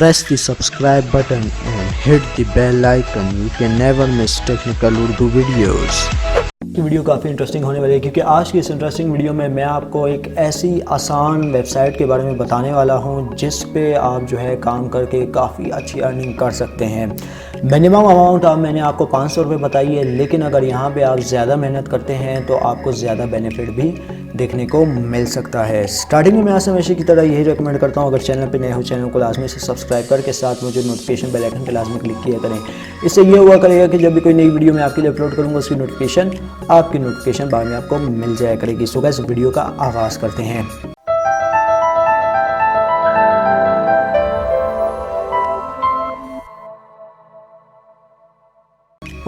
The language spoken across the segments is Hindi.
Press the subscribe button and hit the bell icon. You can never miss technical Urdu videos. की वीडियो काफ़ी इंटरेस्टिंग होने वाली है क्योंकि आज की इस इंटरेस्टिंग वीडियो में मैं आपको एक ऐसी आसान वेबसाइट के बारे में बताने वाला हूं जिस पे आप जो है काम करके काफ़ी अच्छी अर्निंग कर सकते हैं। मिनिमम अमाउंट मैंने आपको 500 रुपये बताई है, लेकिन अगर यहाँ पे आप ज़्यादा मेहनत करते हैं तो आपको ज़्यादा बेनिफिट भी देखने को मिल सकता है। स्टार्टिंग में मैं आज हमेशा की तरह यही रिकमेंड करता हूँ, अगर चैनल पे नए हो चैनल को लाजमी से सब्सक्राइब करके साथ मुझे नोटिफिकेशन बेल आइकन पे लाजमी क्लिक किया करें। इससे ये हुआ करेगा कि जब भी कोई नई वीडियो मैं आपके लिए अपलोड करूँगा उसकी नोटिफिकेशन बाद में आपको मिल जाया करेगी। सो गाइस वीडियो का आगाज़ करते हैं।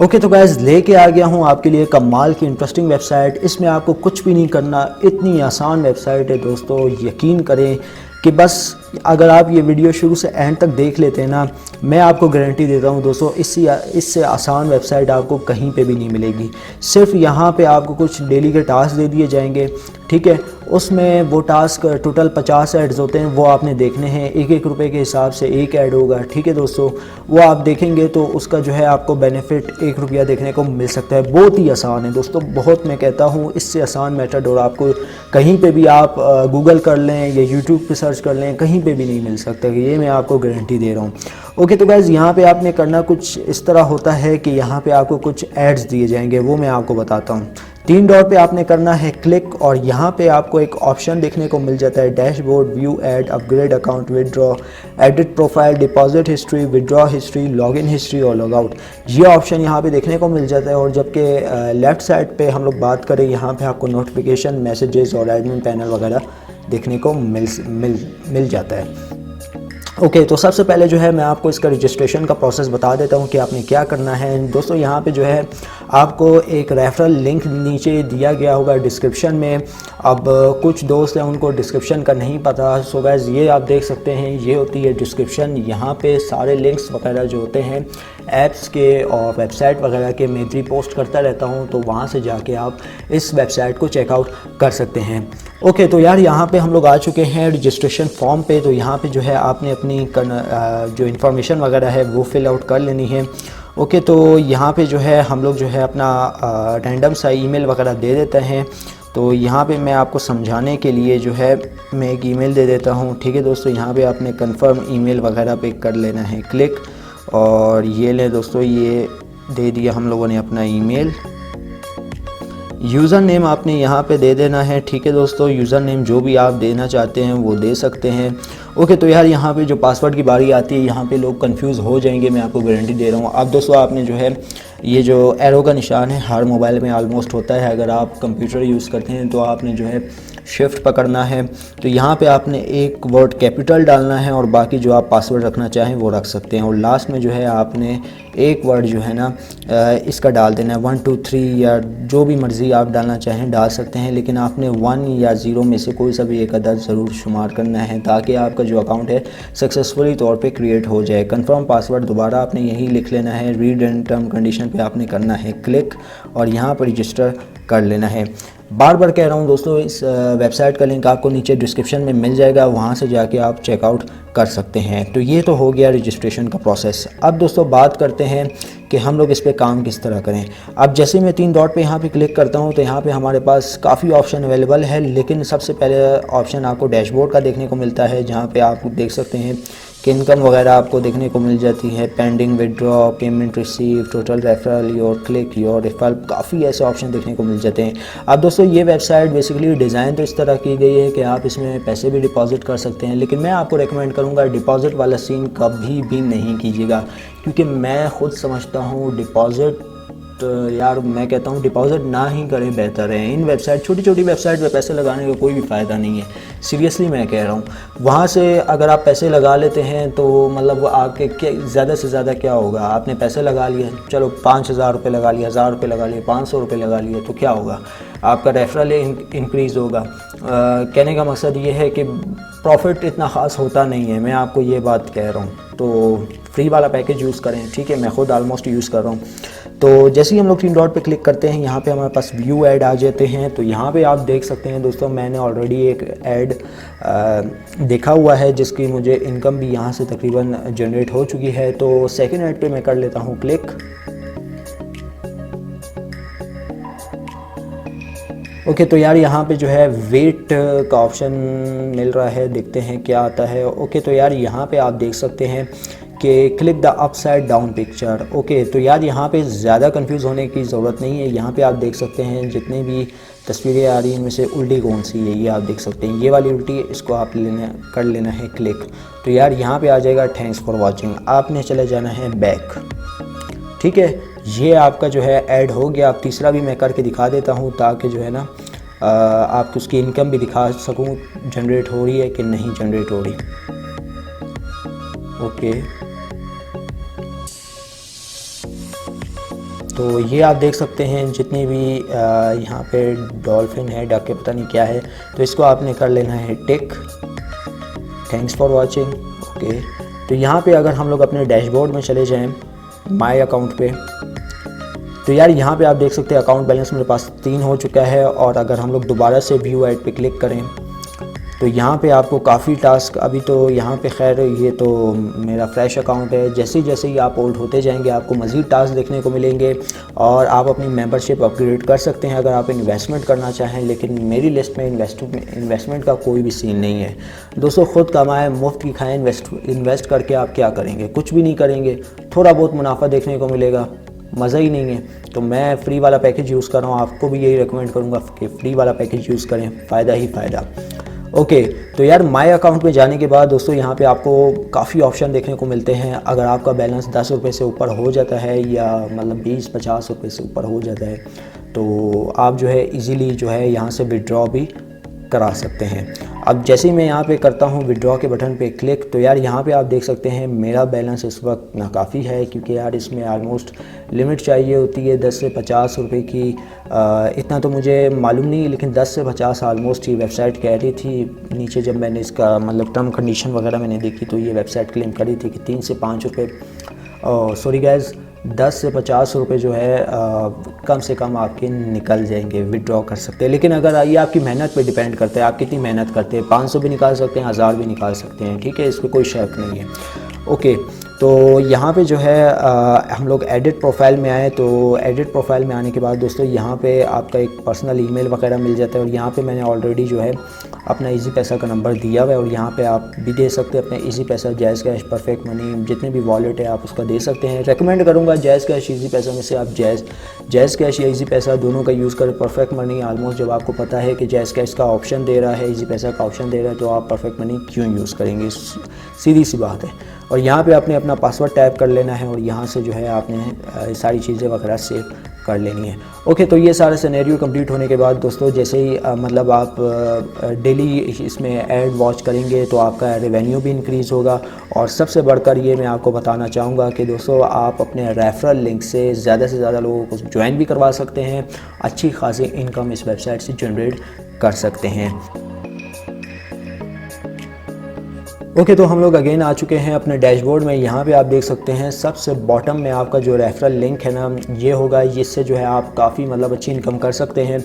ओके तो गाइस लेके आ गया हूँ आपके लिए कमाल की इंटरेस्टिंग वेबसाइट। इसमें आपको कुछ भी नहीं करना, इतनी आसान वेबसाइट है दोस्तों। यकीन करें कि बस अगर आप ये वीडियो शुरू से एंड तक देख लेते हैं ना, मैं आपको गारंटी देता हूँ दोस्तों इससे आसान वेबसाइट आपको कहीं पे भी नहीं मिलेगी। सिर्फ यहाँ पे आपको कुछ डेली के टास्क दे दिए जाएंगे, ठीक है। उसमें वो टास्क टोटल 50 ऐड्स होते हैं, वो आपने देखने हैं। एक रुपये के हिसाब से एक ऐड होगा, ठीक है दोस्तों। वो आप देखेंगे तो उसका जो है आपको बेनिफिट 1 रुपया देखने को मिल सकता है। बहुत ही आसान है दोस्तों, बहुत। मैं कहता हूँ इससे आसान मेथड और आपको कहीं पे भी आप गूगल कर लें या यूट्यूब पे सर्च कर लें, कहीं पे भी नहीं मिल सकता। ये मैं आपको गारंटी दे रहा हूँ। ओके तो गाइज़ यहाँ पे आपने करना कुछ इस तरह होता है कि यहाँ पे आपको कुछ एड्स दिए जाएंगे, वो मैं आपको बताता हूँ। 3 डॉट पे आपने करना है क्लिक और यहाँ पे आपको एक ऑप्शन देखने को मिल जाता है, dashboard, view ad, upgrade account, withdraw, edit profile, deposit history, withdraw history, login history और लॉगआउट। ये ऑप्शन यहाँ पे देखने को मिल जाता है। और जबकि लेफ़्ट साइड पे हम लोग बात करें, यहाँ पे आपको नोटिफिकेशन, मैसेजेस और एडमिन पैनल वगैरह देखने को मिल जाता है। ओके तो सबसे पहले जो है मैं आपको इसका रजिस्ट्रेशन का प्रोसेस बता देता हूँ कि आपने क्या करना है दोस्तों। यहाँ पे जो है आपको एक रेफरल लिंक नीचे दिया गया होगा डिस्क्रिप्शन में। अब कुछ दोस्त हैं उनको डिस्क्रिप्शन का नहीं पता, सो गाइस ये आप देख सकते हैं, ये होती है डिस्क्रिप्शन। यहाँ पे सारे लिंक्स वगैरह जो होते हैं ऐप्स के और वेबसाइट वगैरह के मैं रीपोस्ट करता रहता हूँ, तो वहाँ से जाके आप इस वेबसाइट को चेकआउट कर सकते हैं। ओके तो यार यहाँ पे हम लोग आ चुके हैं रजिस्ट्रेशन फॉर्म पे। तो यहाँ पे जो है आपने अपनी जो इन्फॉर्मेशन वगैरह है वो फिल आउट कर लेनी है। ओके तो यहाँ पे जो है हम लोग जो है अपना रैंडम सा ईमेल वगैरह दे देते हैं। तो यहाँ पे मैं आपको समझाने के लिए जो है मैं एक ईमेल दे देता हूँ, ठीक है दोस्तों। यहाँ पे आपने कंफर्म ईमेल वगैरह पे कर लेना है क्लिक, और ये ले दोस्तों, ये दे दिया हम लोगों ने अपना ईमेल। यूज़र नेम आपने यहाँ पे दे देना है, ठीक है दोस्तों। यूज़र नेम जो भी आप देना चाहते हैं वो दे सकते हैं। ओके तो यार यहाँ पे जो पासवर्ड की बारी आती है, यहाँ पे लोग कंफ्यूज हो जाएंगे, मैं आपको गारंटी दे रहा हूँ। अब दोस्तों आपने जो है ये जो एरो का निशान है हर मोबाइल में ऑलमोस्ट होता है, अगर आप कंप्यूटर यूज़ करते हैं तो आपने जो है शिफ्ट पकड़ना है। तो यहाँ पे आपने एक वर्ड कैपिटल डालना है और बाकी जो आप पासवर्ड रखना चाहें वो रख सकते हैं। और लास्ट में जो है आपने एक वर्ड जो है ना इसका डाल देना है, 1 2 3 या जो भी मर्ज़ी आप डालना चाहें डाल सकते हैं, लेकिन आपने 1 या 0 में से कोई सा भी एक अदद ज़रूर शुमार करना है ताकि आपका जो अकाउंट है सक्सेसफुली तौर पे क्रिएट हो जाए। कंफर्म पासवर्ड दोबारा आपने यही लिख लेना है, रीड एंड टर्म कंडीशन पे आपने करना है क्लिक और यहाँ पर रजिस्टर कर लेना है। बार बार कह रहा हूँ दोस्तों, इस वेबसाइट का लिंक आपको नीचे डिस्क्रिप्शन में मिल जाएगा, वहाँ से जाके आप चेकआउट कर सकते हैं। तो ये तो हो गया रजिस्ट्रेशन का प्रोसेस। अब दोस्तों बात करते हैं कि हम लोग इस पे काम किस तरह करें। अब जैसे मैं 3 डॉट पे यहाँ पे क्लिक करता हूँ तो यहाँ पे हमारे पास काफ़ी ऑप्शन अवेलेबल है, लेकिन सबसे पहले ऑप्शन आपको डैशबोर्ड का देखने को मिलता है, जहाँ पे आप देख सकते हैं कि इनकम वगैरह आपको देखने को मिल जाती है, pending, withdraw, payment receive, total referral, your click, your referral, काफ़ी ऐसे ऑप्शन देखने को मिल जाते हैं। अब दोस्तों ये वेबसाइट बेसिकली डिज़ाइन तो इस तरह की गई है कि आप इसमें पैसे भी डिपॉजिट कर सकते हैं, लेकिन मैं आपको रेकमेंड करूँगा डिपॉजिट वाला सीन कभी भी नहीं कीजिएगा, क्योंकि मैं ख़ुद समझता हूँ डिपॉजिट यार मैं कहता हूँ डिपॉजिट ना ही करें बेहतर है। इन वेबसाइट छोटी वेबसाइट पे पैसे लगाने का कोई भी फ़ायदा नहीं है, सीरियसली मैं कह रहा हूँ। वहाँ से अगर आप पैसे लगा लेते हैं तो मतलब आपके क्या ज़्यादा से ज़्यादा क्या होगा, आपने पैसे लगा लिए, चलो 5000 रुपये लगा लिए, 1000 रुपये लगा लिए, 500 रुपये लगा लिए, तो क्या होगा, आपका रेफरल इंक्रीज़ होगा। कहने का मकसद ये है कि प्रॉफिट इतना ख़ास होता नहीं है, मैं आपको ये बात कह रहा हूँ। तो फ्री वाला पैकेज यूज़ करें। ठीक है, मैं खुद ऑलमोस्ट यूज़ कर रहा हूँ। तो जैसे ही हम लोग 3 डॉट पे क्लिक करते हैं, यहाँ पे हमारे पास व्यू ऐड आ जाते हैं। तो यहाँ पे आप देख सकते हैं दोस्तों, मैंने ऑलरेडी एक ऐड देखा हुआ है जिसकी मुझे इनकम भी यहाँ से तकरीबन जनरेट हो चुकी है। तो सेकंड ऐड पे मैं कर लेता हूँ क्लिक। ओके, तो यार यहाँ पे जो है वेट का ऑप्शन मिल रहा है, देखते हैं क्या आता है। ओके, तो यार यहाँ पे आप देख सकते हैं कि click the upside down picture. Okay, तो यार यहाँ पे ज़्यादा कंफ्यूज होने की ज़रूरत नहीं है। यहाँ पे आप देख सकते हैं जितनी भी तस्वीरें आ रही हैं इनमें से उल्टी कौन सी है, ये आप देख सकते हैं, ये वाली उल्टी, इसको आप कर लेना है क्लिक। तो यार यहाँ पे आ जाएगा थैंक्स फॉर वॉचिंग, आपने चले जाना है बैक। ठीक है, ये आपका जो है ऐड हो गया। अब तीसरा भी मैं करके दिखा देता हूँ ताकि जो है ना आपको उसकी इनकम भी दिखा सकूँ जनरेट हो रही है कि नहीं जनरेट हो रही। ओके, तो ये आप देख सकते हैं जितनी भी यहाँ पे डॉल्फिन है, डक के पता नहीं क्या है, तो इसको आपने कर लेना है टिक, थैंक्स फॉर वॉचिंग। ओके, तो यहाँ पे अगर हम लोग अपने डैशबोर्ड में चले जाएं माय अकाउंट पे, तो यार यहाँ पे आप देख सकते हैं अकाउंट बैलेंस मेरे पास 3 हो चुका है। और अगर हम लोग दोबारा से व्यू ऐड पे क्लिक करें तो यहाँ पे आपको काफ़ी टास्क, अभी तो यहाँ पे खैर ये तो मेरा फ्रेश अकाउंट है, जैसे जैसे ही आप ओल्ड होते जाएंगे आपको मज़ीद टास्क देखने को मिलेंगे और आप अपनी मेंबरशिप अपग्रेड कर सकते हैं अगर आप इन्वेस्टमेंट करना चाहें। लेकिन मेरी लिस्ट में इन्वेस्टमेंट का कोई भी सीन नहीं है दोस्तों। ख़ुद कमाएं, मुफ्त की खाएं, इन्वेस्ट करके आप क्या करेंगे, कुछ भी नहीं करेंगे, थोड़ा बहुत मुनाफा देखने को मिलेगा, मज़ा ही नहीं है। तो मैं फ्री वाला पैकेज यूज़ कर रहा हूँ, आपको भी यही रिकमेंड करूँगा कि फ्री वाला पैकेज यूज़ करें, फ़ायदा ही फ़ायदा। ओके, तो यार माय अकाउंट में जाने के बाद दोस्तों यहाँ पे आपको काफ़ी ऑप्शन देखने को मिलते हैं। अगर आपका बैलेंस 10 रुपये से ऊपर हो जाता है या मतलब 20-50 रुपये से ऊपर हो जाता है तो आप जो है इजीली जो है यहाँ से विड्रॉ भी करा सकते हैं। अब जैसे ही मैं यहाँ पे करता हूँ विड्रॉ के बटन पे क्लिक, तो यार यहाँ पे आप देख सकते हैं मेरा बैलेंस इस वक्त नाकाफ़ी है, क्योंकि यार इसमें आलमोस्ट लिमिट चाहिए होती है 10 से 50 रुपए की। इतना तो मुझे मालूम नहीं, लेकिन 10 से 50 आलमोस्ट ये वेबसाइट कह रही थी। नीचे जब मैंने इसका मतलब टर्म कंडीशन वगैरह मैंने देखी तो ये वेबसाइट क्लेम कर रही थी कि 3 से 5 रुपये, सॉरी गाइज़, 10 से 50 रुपये जो है कम से कम आपके निकल जाएंगे, विड्रॉ कर सकते हैं। लेकिन अगर ये आपकी मेहनत पे डिपेंड करता है, आप कितनी मेहनत करते हैं। 500 भी निकाल सकते हैं, 1000 भी निकाल सकते हैं, ठीक है, इस पर कोई शक नहीं है। ओके, तो यहाँ पे जो है हम लोग एडिट प्रोफाइल में आए। तो एडिट प्रोफाइल में आने के बाद दोस्तों यहाँ पे आपका एक पर्सनल ईमेल वगैरह मिल जाता है और यहाँ पे मैंने ऑलरेडी जो है अपना इजी पैसा का नंबर दिया हुआ है और यहाँ पे आप भी दे सकते हैं अपने इजी पैसा, जायज़ कैश, परफेक्ट मनी, जितने भी वॉलेट है आप उसका दे सकते हैं। रेकमेंड करूँगा जायज़ कैश, इजी पैसा में से आप जायज़ कैश या इजी पैसा दोनों का यूज़ करें। परफेक्ट मनी ऑलमोस्ट जब आपको पता है कि जायज़ कैश का ऑप्शन दे रहा है, इजी पैसा का ऑप्शन दे रहा है, तो आप परफेक्ट मनी क्यों यूज़ करेंगे, सीधी सी बात है। और यहाँ पे आपने अपना पासवर्ड टाइप कर लेना है और यहाँ से जो है आपने सारी चीज़ें वगैरह सेव कर लेनी है। ओके, तो ये सारा सिनेरियो कंप्लीट होने के बाद दोस्तों जैसे ही मतलब आप डेली इसमें ऐड वॉच करेंगे तो आपका रेवेन्यू भी इंक्रीज़ होगा। और सबसे बढ़कर ये मैं आपको बताना चाहूँगा कि दोस्तों आप अपने रेफरल लिंक से ज़्यादा लोगों को ज्वाइन भी करवा सकते हैं, अच्छी खासी इनकम इस वेबसाइट से जनरेट कर सकते हैं। ओके, तो हम लोग अगेन आ चुके हैं अपने डैशबोर्ड में। यहाँ पे आप देख सकते हैं सबसे बॉटम में आपका जो रेफरल लिंक है ना, ये होगा, इससे जो है आप काफ़ी मतलब अच्छी इनकम कर सकते हैं।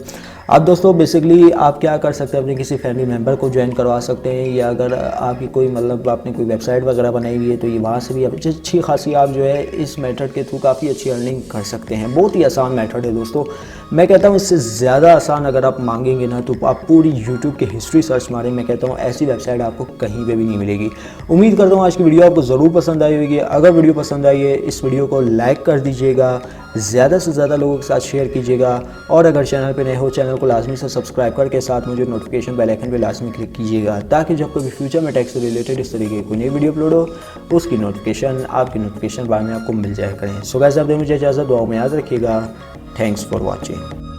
अब दोस्तों बेसिकली आप क्या कर सकते हैं, अपने किसी फैमिली मेम्बर को ज्वाइन करवा सकते हैं, या अगर आपकी कोई मतलब आपने कोई वेबसाइट वगैरह बनाई हुई है तो ये वहाँ से भी अच्छी खासी आप जो है इस मेथड के थ्रू काफ़ी अच्छी अर्निंग कर सकते हैं। बहुत ही आसान मेथड है दोस्तों, मैं कहता हूँ इससे ज़्यादा आसान अगर आप मांगेंगे ना तो आप पूरी यूट्यूब की हिस्ट्री सर्च मारें, मैं कहता हूँ ऐसी वेबसाइट आपको कहीं पे भी नहीं मिलेगी। उम्मीद करता हूँ आज की वीडियो आपको ज़रूर पसंद आई होगी। अगर वीडियो पसंद आई है इस वीडियो को लाइक कर दीजिएगा, ज़्यादा से ज़्यादा लोगों के साथ शेयर कीजिएगा और अगर चैनल पे नए हो चैनल को लाजमी से सब्सक्राइब करके साथ मुझे नोटिफिकेशन बेल आइकन पे लाजमी क्लिक कीजिएगा, ताकि जब कभी फ्यूचर में टैक्स से रिलेटेड इस तरीके की कोई नई वीडियो अपलोड हो उसकी नोटिफिकेशन आपकी नोटिफिकेशन बार में आपको मिल जाया करें। सो गाइस, आप मुझे इजाज़त, दुआ में याद रखिएगा। Thanks for watching.